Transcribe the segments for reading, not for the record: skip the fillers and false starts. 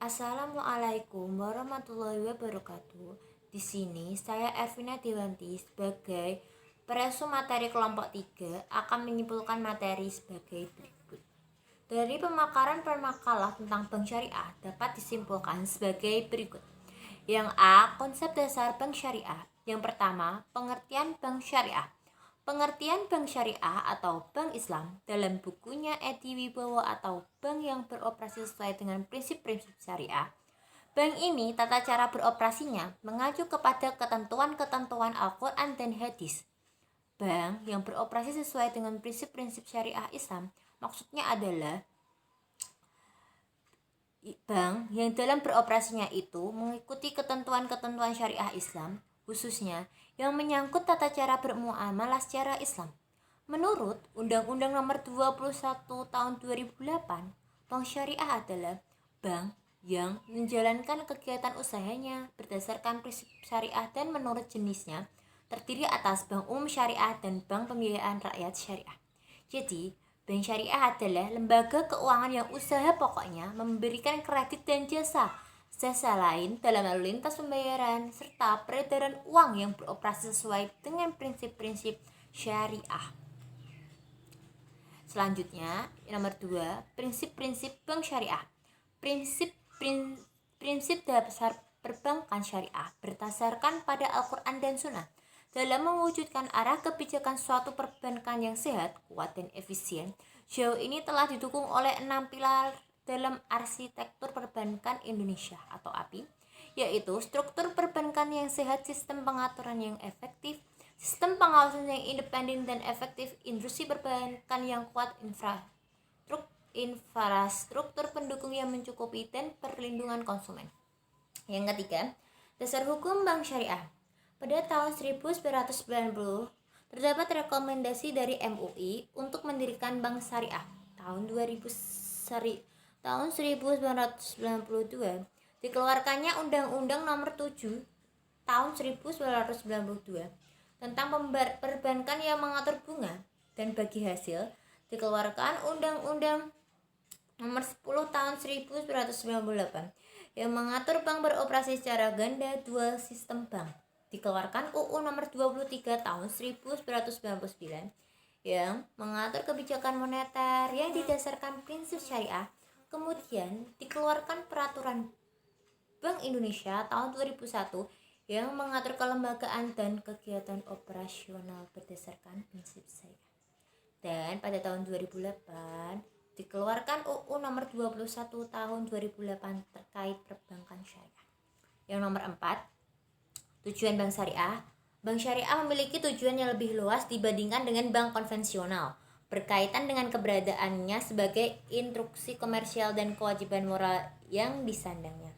Assalamualaikum warahmatullahi wabarakatuh. Di sini saya Ervina Dewanti sebagai peresu materi kelompok 3 akan menyimpulkan materi sebagai berikut. Dari pemakaran per makalah tentang bank syariah dapat disimpulkan sebagai berikut. Yang A. Konsep dasar bank syariah. Yang pertama, pengertian bank syariah. Pengertian bank syariah atau bank Islam dalam bukunya Edi Wibowo atau bank yang beroperasi sesuai dengan prinsip-prinsip syariah. Bank ini tata cara beroperasinya mengacu kepada ketentuan-ketentuan Al-Quran dan Hadis. Bank yang beroperasi sesuai dengan prinsip-prinsip syariah Islam maksudnya adalah bank yang dalam beroperasinya itu mengikuti ketentuan-ketentuan syariah Islam, khususnya yang menyangkut tata cara bermuamalah secara Islam. Menurut Undang-Undang Nomor 21 Tahun 2008, bank syariah adalah bank yang menjalankan kegiatan usahanya berdasarkan prinsip syariah dan menurut jenisnya terdiri atas bank umum syariah dan bank pembiayaan rakyat syariah. Jadi, bank syariah adalah lembaga keuangan yang usaha pokoknya memberikan kredit dan jasa lain dalam lalu lintas pembayaran serta peredaran uang yang beroperasi sesuai dengan prinsip-prinsip syariah. Selanjutnya, nomor 2, prinsip-prinsip bank syariah. Prinsip dasar perbankan syariah berdasarkan pada Al-Quran dan Sunnah dalam mewujudkan arah kebijakan suatu perbankan yang sehat, kuat, dan efisien. Sejauh ini telah didukung oleh 6 pilar dalam arsitektur perbankan Indonesia atau API, yaitu struktur perbankan yang sehat, sistem pengaturan yang efektif, sistem pengawasan yang independen dan efektif, industri perbankan yang kuat, infrastruktur pendukung yang mencukupi, dan perlindungan konsumen. Yang ketiga, dasar hukum bank syariah. Pada tahun 1990, terdapat rekomendasi dari MUI untuk mendirikan bank syariah. Tahun 1992 dikeluarkannya Undang-Undang Nomor 7 Tahun 1992 tentang perbankan yang mengatur bunga, dan bagi hasil dikeluarkan Undang-Undang Nomor 10 Tahun 1998 yang mengatur bank beroperasi secara ganda dual sistem bank. Dikeluarkan UU Nomor 23 Tahun 1999 yang mengatur kebijakan moneter yang didasarkan prinsip syariah. Kemudian dikeluarkan Peraturan Bank Indonesia tahun 2001 yang mengatur kelembagaan dan kegiatan operasional berdasarkan prinsip syariah. Dan pada tahun 2008 dikeluarkan UU Nomor 21 Tahun 2008 terkait perbankan syariah. Yang nomor 4, tujuan bank syariah. Bank syariah memiliki tujuan yang lebih luas dibandingkan dengan bank konvensional, berkaitan dengan keberadaannya sebagai instruksi komersial dan kewajiban moral yang disandangnya.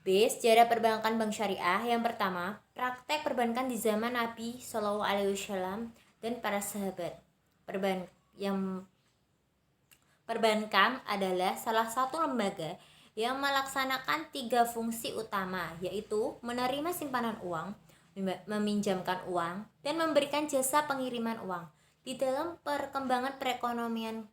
B. Sejarah perbankan bank syariah. Yang pertama, praktek perbankan di zaman Nabi SAW dan para sahabat. Perbankan adalah salah satu lembaga yang melaksanakan 3 fungsi utama, yaitu menerima simpanan uang, meminjamkan uang, dan memberikan jasa pengiriman uang. Di dalam perkembangan perekonomian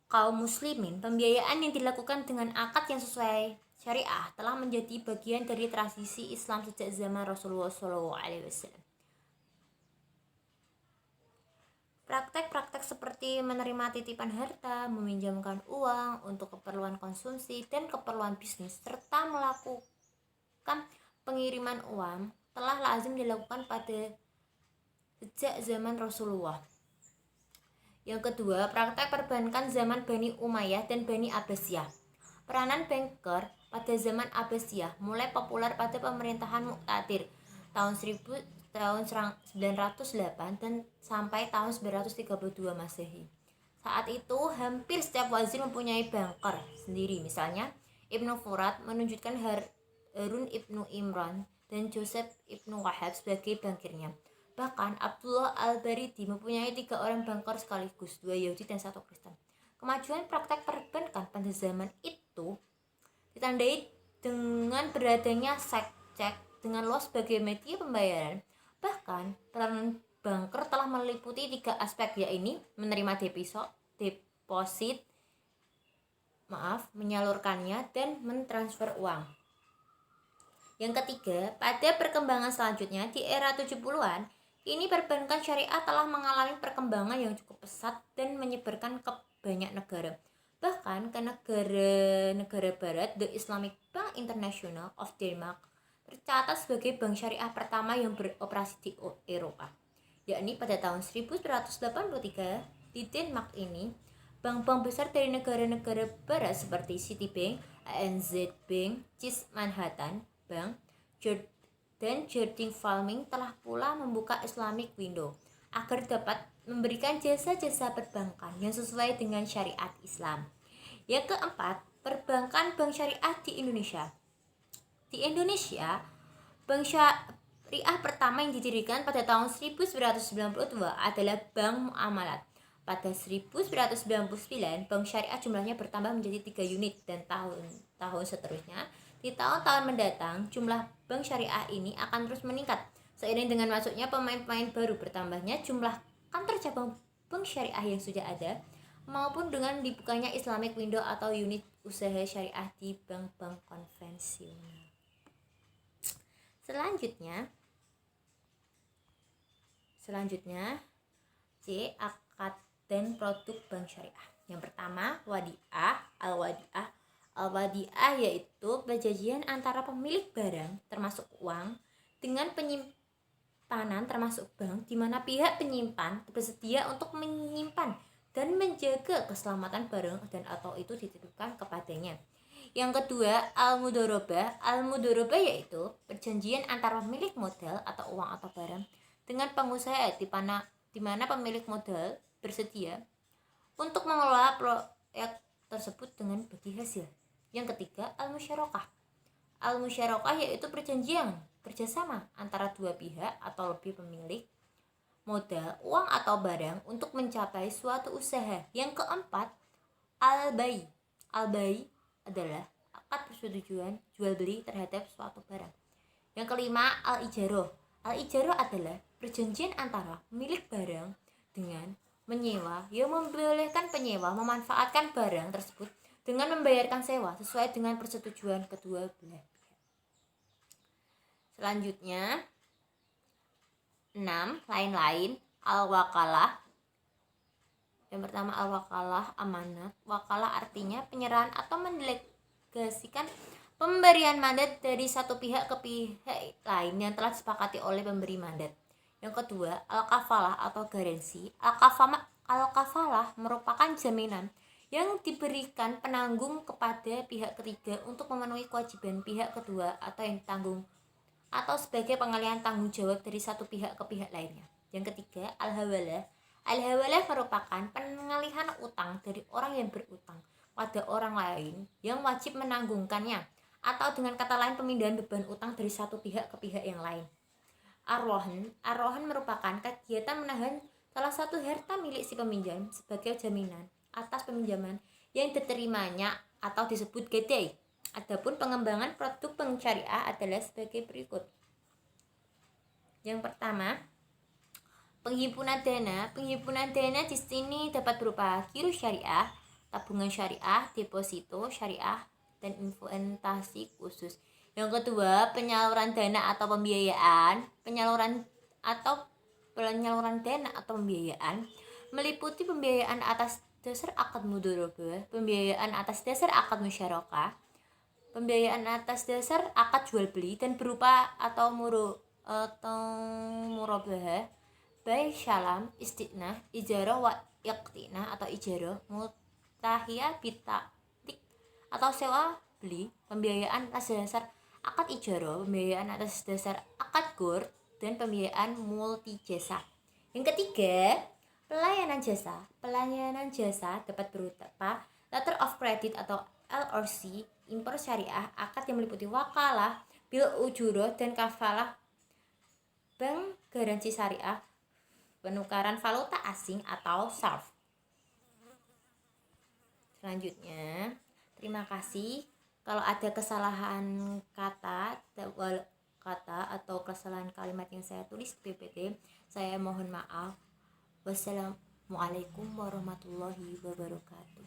kaum muslimin, pembiayaan yang dilakukan dengan akad yang sesuai syariah telah menjadi bagian dari tradisi Islam sejak zaman Rasulullah SAW. Praktek-praktek seperti menerima titipan harta, meminjamkan uang untuk keperluan konsumsi dan keperluan bisnis, serta melakukan pengiriman uang telah lazim dilakukan pada sejak zaman Rasulullah. Yang kedua, praktek perbankan zaman Bani Umayyah dan Bani Abbasiyah. Peranan banker pada zaman Abbasiyah mulai populer pada pemerintahan Muqtadir tahun 908 dan sampai tahun 932 Masehi. Saat itu hampir setiap wazir mempunyai banker sendiri. Misalnya Ibnu Furat menunjukkan Harun Ibnu Imran dan Joseph Ibnu Wahab sebagai bankirnya. Bahkan Abdullah Al-Baridi mempunyai 3 orang banker sekaligus, 2 Yahudi dan 1 Kristen. Kemajuan praktek perbankan pada zaman itu ditandai dengan beradanya cek dengan luas sebagai media pembayaran. Bahkan peranan banker telah meliputi 3 aspek, yaitu menerima deposit, menyalurkannya dan mentransfer uang. Yang ketiga, pada perkembangan selanjutnya di era 70-an, ini perbankan syariah telah mengalami perkembangan yang cukup pesat dan menyebarkan ke banyak negara. Bahkan ke negara barat, The Islamic Bank International of Denmark tercatat sebagai bank syariah pertama yang beroperasi di Eropa, yakni pada tahun 1983. Di Denmark ini, bank-bank besar dari negara-negara barat seperti Citibank, ANZ Bank, Chase Manhattan Bank, dan Jardine Farming telah pula membuka Islamic Window agar dapat memberikan jasa-jasa perbankan yang sesuai dengan syariat Islam. Yang keempat, perbankan bank syariah di Indonesia. Di Indonesia, bank syariah pertama yang didirikan pada tahun 1992 adalah Bank Muamalat. Pada 1999, bank syariah jumlahnya bertambah menjadi 3 unit dan tahun seterusnya. Di tahun-tahun mendatang, jumlah bank syariah ini akan terus meningkat. Seiring dengan masuknya pemain-pemain baru, bertambahnya jumlah kantor cabang bank syariah yang sudah ada, maupun dengan dibukanya Islamic Window atau unit usaha syariah di bank-bank konvensional. Selanjutnya C. Akad dan produk bank syariah. Yang pertama, wadiah. Al-wadiah yaitu perjanjian antara pemilik barang termasuk uang dengan penyimpanan termasuk bank, di mana pihak penyimpan bersedia untuk menyimpan dan menjaga keselamatan barang dan atau itu dititipkan kepadanya. Yang kedua, al-mudharabah. Al-mudharabah yaitu perjanjian antara pemilik modal atau uang atau barang dengan pengusaha, di mana pemilik modal bersedia untuk mengelola proyek tersebut dengan bagi hasil. Yang ketiga, al-musyarakah. Al-musyarakah yaitu perjanjian kerjasama antara dua pihak atau lebih pemilik modal, uang atau barang untuk mencapai suatu usaha. Yang keempat, al-bai. Al-bai adalah akad persetujuan jual beli terhadap suatu barang. Yang kelima, al-ijarah. Al-ijarah adalah perjanjian antara pemilik barang dengan menyewa yang membolehkan penyewa memanfaatkan barang tersebut dengan membayarkan sewa sesuai dengan persetujuan kedua belah pihak. Selanjutnya 6. Lain-lain. Al-wakalah. Yang pertama, al-wakalah amanat. Wakalah artinya penyerahan atau mendelegasikan pemberian mandat dari satu pihak ke pihak lain yang telah disepakati oleh pemberi mandat. Yang kedua, al-kafalah atau garansi. Al-kafalah merupakan jaminan yang diberikan penanggung kepada pihak ketiga untuk memenuhi kewajiban pihak kedua atau yang ditanggung, atau sebagai pengalihan tanggung jawab dari satu pihak ke pihak lainnya. Yang ketiga, al-hawalah. Al-hawalah merupakan pengalihan utang dari orang yang berutang pada orang lain yang wajib menanggungkannya, atau dengan kata lain pemindahan beban utang dari satu pihak ke pihak yang lain. Ar-rohan merupakan kegiatan menahan salah satu harta milik si peminjam sebagai jaminan atas peminjaman yang diterimanya atau disebut gadai. Adapun pengembangan produk bank syariah adalah sebagai berikut. Yang pertama, penghimpunan dana. Penghimpunan dana di sini dapat berupa giro syariah, tabungan syariah, deposito syariah, dan investasi khusus. Yang kedua, penyaluran dana atau pembiayaan. Penyaluran dana atau pembiayaan meliputi pembiayaan atas dasar akad mudharabah, pembiayaan atas dasar akad musyarakah, pembiayaan atas dasar akad jual beli dan berupa atau murabahah, bai, syalam, istinah, ijarah wa iqtinah atau ijarah, mutahiyah bitaktik atau sewa beli, pembiayaan atas dasar akad ijarah, pembiayaan atas dasar akad gur, dan pembiayaan multi jasa. Yang ketiga, pelayanan jasa. Pelayanan jasa dapat berupa letter of credit atau LOC, impor syariah, akad yang meliputi wakalah, bil ujurah, dan kafalah, bank garansi syariah, penukaran valuta asing atau SARF. Selanjutnya, terima kasih. Kalau ada kesalahan kata atau kesalahan kalimat yang saya tulis di PPT, saya mohon maaf. Wassalamualaikum warahmatullahi wabarakatuh.